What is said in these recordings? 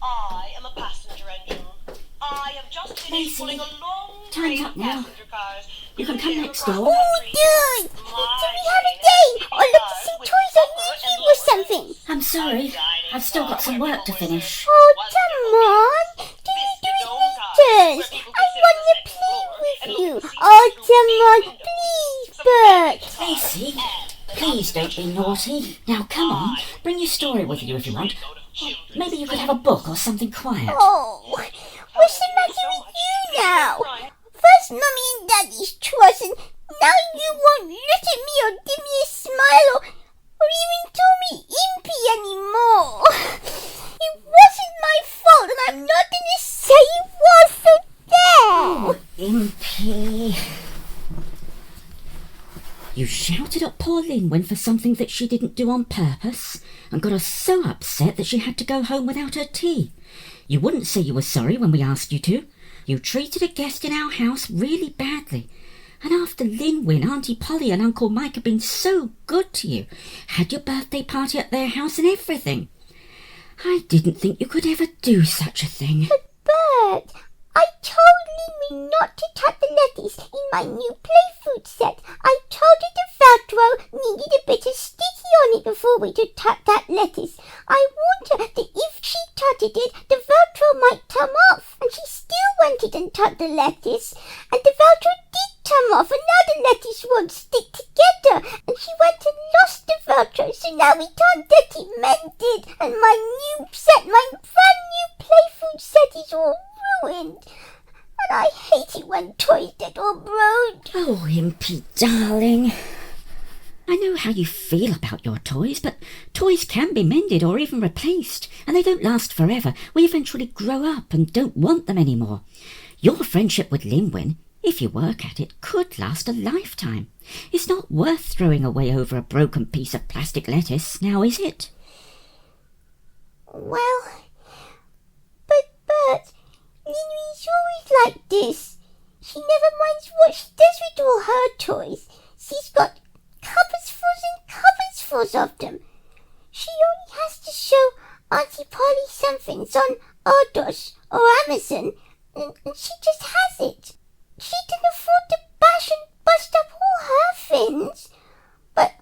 I am a passenger engine. I have just finished pulling a long train of passenger cars. You can come next door. Oh, good! Do we have a day? Or look to see toys on YouTube or something? I'm sorry. I've still got some work to finish. Oh, come on! Do you do it I want to play with you. Oh, come on, please, Bert. Lacey, please don't be naughty. Now, come on. Bring your story with you if you want. Maybe you could have a book or something quiet. Oh, what's the matter with you now? First Mummy and Daddy's trust, and now you won't look at me or give me a smile or even call me Impy anymore. It wasn't my fault, and I'm not going to say it was, so there. Oh, Impy. You shouted at poor Lynnwyn for something that she didn't do on purpose and got her so upset that she had to go home without her tea. You wouldn't say you were sorry when we asked you to. You treated a guest in our house really badly. And after Lynnwyn, Auntie Polly and Uncle Mike had been so good to you, had your birthday party at their house and everything. I didn't think you could ever do such a thing. But Bert, I told Lynnwyn not to touch the lettuce in my new play food set. I told her the Velcro needed a bit of sticky on it before we could touch that lettuce. I warned her that if she touched it, the Velcro might come off. And she still went and touched the lettuce. And the Velcro did come off, and now the lettuce won't stick together. And she went and lost the Velcro, so now we can't get it mended. And my new set, my brand new play food set is all ruined. And I hate it when toys get all ruined. Oh, Impy, darling. I know how you feel about your toys, but toys can be mended or even replaced, and they don't last forever. We eventually grow up and don't want them anymore. Your friendship with Lynnwyn, if you work at it, could last a lifetime. It's not worth throwing away over a broken piece of plastic lettuce, now is it? Well, but Bert, Lynnwyn's always like this. She never minds what she does with all her toys. She's got cupboards full of them. She only has to show Auntie Polly some things on Ardos or Amazon, and she just has it. She can afford to bash and bust up all her things, but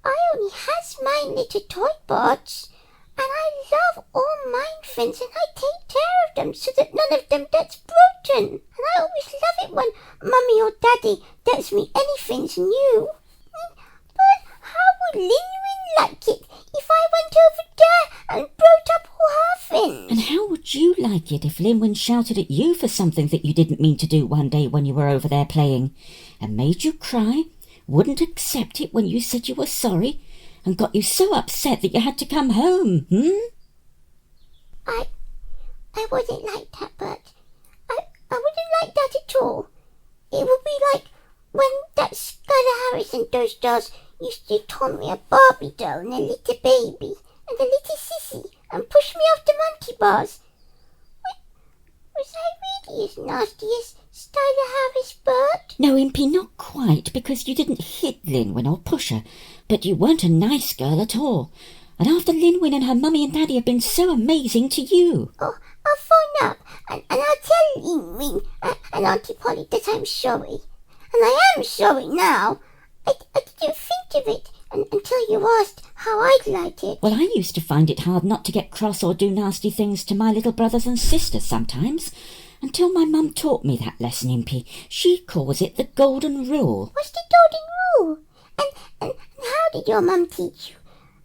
I only has my little toy bots, and I love all mine things, and I take care of them so that none of them gets broken. And I always love it when Mummy or Daddy gets me anything new. But how would Lynnwyn like it if I went over there and broke up all her things? And how would you like it if Lynnwyn shouted at you for something that you didn't mean to do one day when you were over there playing, and made you cry, wouldn't accept it when you said you were sorry, and got you so upset that you had to come home, I wouldn't like that, Bert. I wouldn't like that at all. It would be like when that Skylar Harris and those dolls used to toy me a Barbie doll and a little baby and a little sissy and push me off the monkey bars. Was I really as nasty as Skylar Harris, Bert? No, Impy, not quite, because you didn't hit Lynnwyn or push her, but you weren't a nice girl at all. And after Lynnwyn and her mummy and daddy have been so amazing to you. Oh, I'll phone up and I'll tell Lynnwyn and Auntie Polly that I'm sorry. And I am sorry now. I didn't think of it until you asked how I'd like it. Well, I used to find it hard not to get cross or do nasty things to my little brothers and sisters sometimes, until my mum taught me that lesson, Impy. She calls it the golden rule. What's the golden rule? And how did your mum teach you?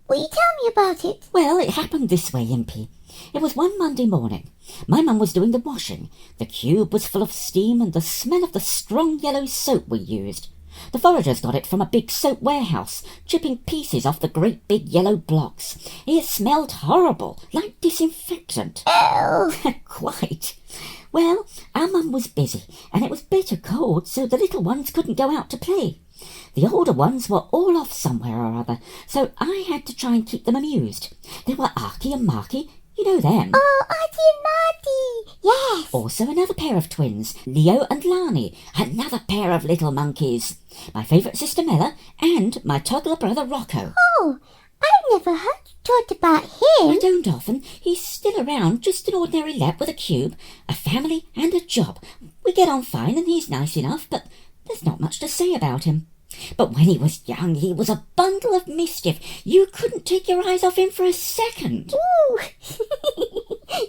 Will you tell me about it? Well, it happened this way, Impy. It was one Monday morning. My mum was doing the washing. The cube was full of steam and the smell of the strong yellow soap we used. The foragers got it from a big soap warehouse, chipping pieces off the great big yellow blocks. It smelled horrible, like disinfectant. Oh! Quite. Well, our mum was busy, and it was bitter cold, so the little ones couldn't go out to play. The older ones were all off somewhere or other, so I had to try and keep them amused. There were Arky and Marky, you know them. Oh, Arky and Marky, yes. Also another pair of twins, Leo and Lani, another pair of little monkeys. My favourite sister Mella, and my toddler brother Rocco. Oh, I've never heard you talk about I him. don't often. He's still around, just an ordinary lep with a cube, a family and a job. We get on fine and he's nice enough, but there's not much to say about him. But when he was young, he was a bundle of mischief. You couldn't take your eyes off him for a second. Ooh,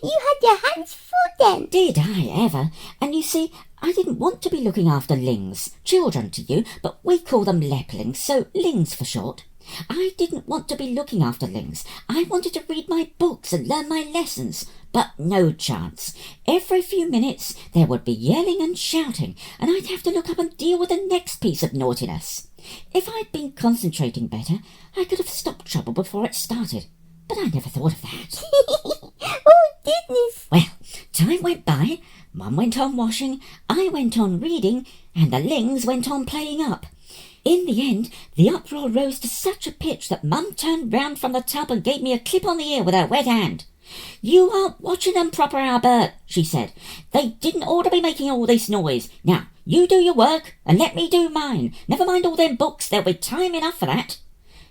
you had your hands full then. Did I ever? And you see, I didn't want to be looking after lings, children to you, but we call them leplings, so lings for short. I didn't want to be looking after lings. I wanted to read my books and learn my lessons, but no chance. Every few minutes there would be yelling and shouting, and I'd have to look up and deal with the next piece of naughtiness. If I'd been concentrating better, I could have stopped trouble before it started, but I never thought of that. Oh, goodness. Well, time went by, Mum went on washing, I went on reading, and the lings went on playing up. In the end, the uproar rose to such a pitch that Mum turned round from the tub and gave me a clip on the ear with her wet hand. "You aren't watching them proper, Albert," she said. "They didn't ought to be making all this noise. Now, you do your work, and let me do mine. Never mind all them books, there'll be time enough for that."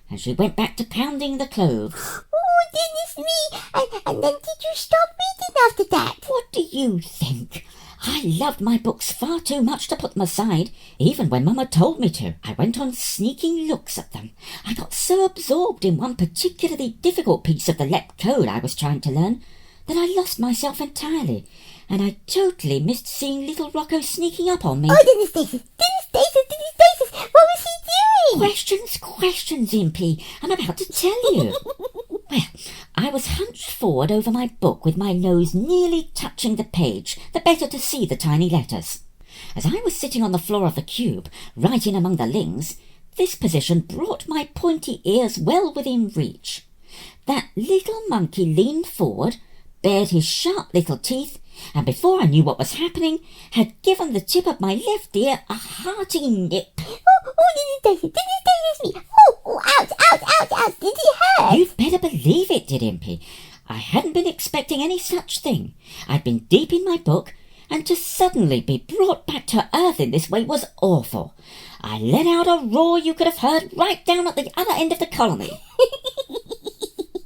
And she went back to pounding the cloves. Oh, goodness me. And then did you stop reading after that? What do you think? I loved my books far too much to put them aside, even when Mama told me to. I went on sneaking looks at them. I got so absorbed in one particularly difficult piece of the lep code I was trying to learn that I lost myself entirely, and I totally missed seeing little Rocco sneaking up on me. Oh, Dennis Stasis, what was he doing? Questions, Impy. I'm about to tell you. Well, I was hunched forward over my book with my nose nearly touching the page, the better to see the tiny letters. As I was sitting on the floor of the cube, right in among the lings, this position brought my pointy ears well within reach. That little monkey leaned forward, bared his sharp little teeth, and before I knew what was happening, had given the tip of my left ear a hearty nip. Oh, Dennis Stasis, me. Oh, ouch. Did he hurt? You'd better believe it did, Impy. I hadn't been expecting any such thing. I'd been deep in my book, and to suddenly be brought back to earth in this way was awful. I let out a roar you could have heard right down at the other end of the colony.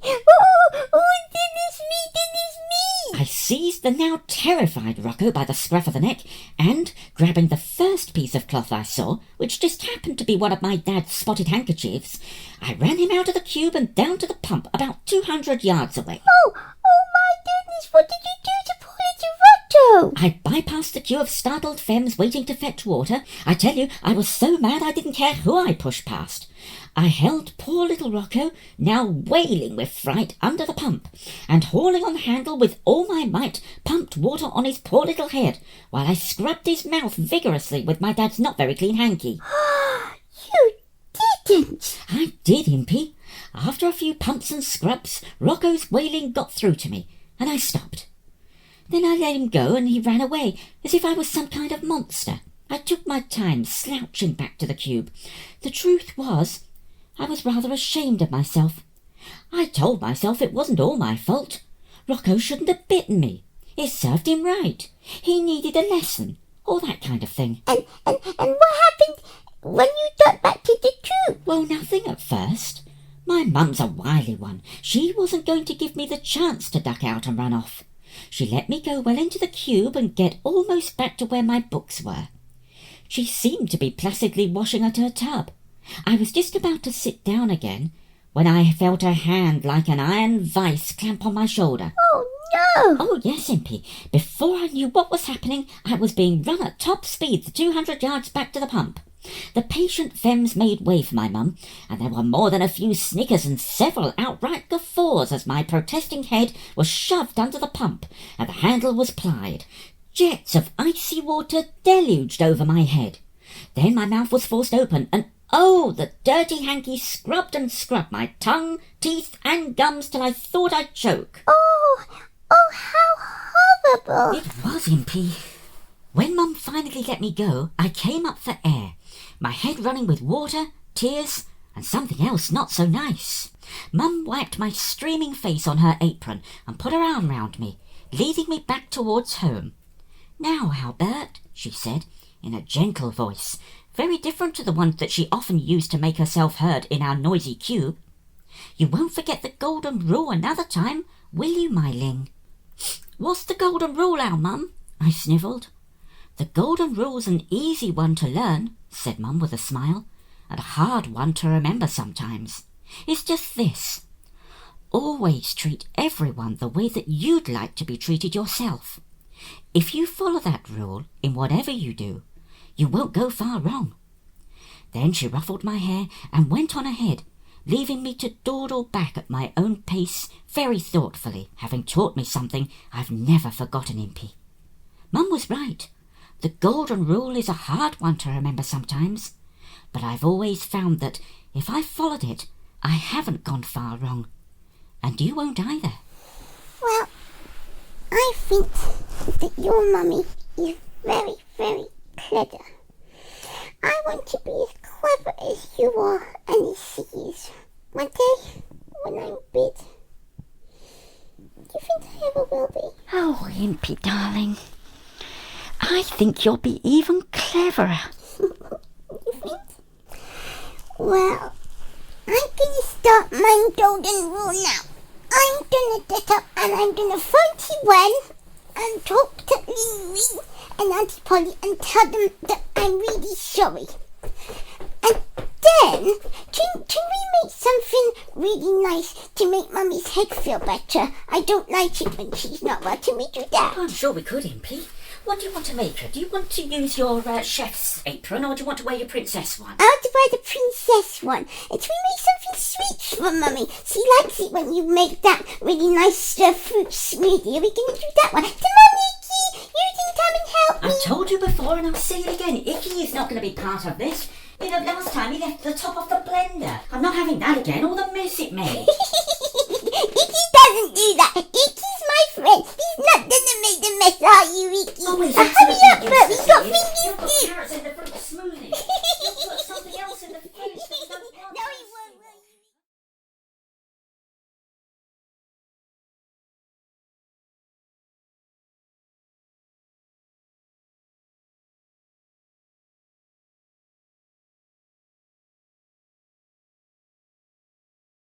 Oh, goodness me. I seized the now terrified Rocco by the scruff of the neck, and, grabbing the first piece of cloth I saw, which just happened to be one of my dad's spotted handkerchiefs, I ran him out of the cube and down to the pump about 200 yards away. Oh, my goodness, what did you do to poor little Rocco? I bypassed the queue of startled femmes waiting to fetch water. I tell you, I was so mad I didn't care who I pushed past. I held poor little Rocco, now wailing with fright, under the pump, and hauling on the handle with all my might, pumped water on his poor little head, while I scrubbed his mouth vigorously with my dad's not very clean hanky. You didn't. I did, Impy. After a few pumps and scrubs, Rocco's wailing got through to me, and I stopped. Then I let him go, and he ran away, as if I was some kind of monster. I took my time, slouching back to the cube. The truth was, I was rather ashamed of myself. I told myself it wasn't all my fault. Rocco shouldn't have bitten me. It served him right. He needed a lesson, all that kind of thing. And what happened when you got back to the cube? Well, nothing at first. My mum's a wily one. She wasn't going to give me the chance to duck out and run off. She let me go well into the cube and get almost back to where my books were. She seemed to be placidly washing at her tub. I was just about to sit down again when I felt a hand like an iron vice clamp on my shoulder. Oh, no! Oh, yes, Impy. Before I knew what was happening, I was being run at top speed the 200 yards back to the pump. The patient femmes made way for my mum, and there were more than a few snickers and several outright guffaws as my protesting head was shoved under the pump and the handle was plied. Jets of icy water deluged over my head. Then my mouth was forced open, and oh, the dirty hanky scrubbed and scrubbed my tongue, teeth, and gums till I thought I'd choke. Oh, how horrible. It was, Impy. When Mum finally let me go, I came up for air, my head running with water, tears, and something else not so nice. Mum wiped my streaming face on her apron and put her arm round me, leading me back towards home. "Now, Albert," she said, in a gentle voice, very different to the one that she often used to make herself heard in our noisy cube. You won't forget the golden rule another time, will you, my Ling?" "What's the golden rule, our Mum?" I snivelled. "The golden rule's an easy one to learn," said Mum with a smile, "and a hard one to remember sometimes. It's just this. Always treat everyone the way that you'd like to be treated yourself. If you follow that rule in whatever you do, you won't go far wrong." Then she ruffled my hair and went on ahead, leaving me to dawdle back at my own pace very thoughtfully, having taught me something I've never forgotten, Impy. Mum was right. The golden rule is a hard one to remember sometimes, but I've always found that if I followed it, I haven't gone far wrong. And you won't either. Well, I think that your mummy is very, very clever. I want to be as clever as you are and as she is. One day, when I'm big. Do you think I ever will be? Oh, Impy, darling. I think you'll be even cleverer. You think? Well, I'm gonna start my golden rule now. I'm gonna get up and I'm gonna phone T1 and talk to Lynnwyn and Auntie Polly and tell them that I'm really sorry. And then, can we make something really nice to make Mummy's head feel better? I don't like it when she's not well. Can we do that? I'm sure we could, Impy. What do you want to make her? Do you want to use your chef's apron, or do you want to wear your princess one? I want to wear the princess one. And can we make something sweet for Mummy? She likes it when you make that really nice fruit smoothie. Are we going to do that one? Come on, Icky! You can come and help me. I've told you before, and I'll say it again. Icky is not going to be part of this. You know, last time he left the top of the blender. I'm not having that again, all the mess it made.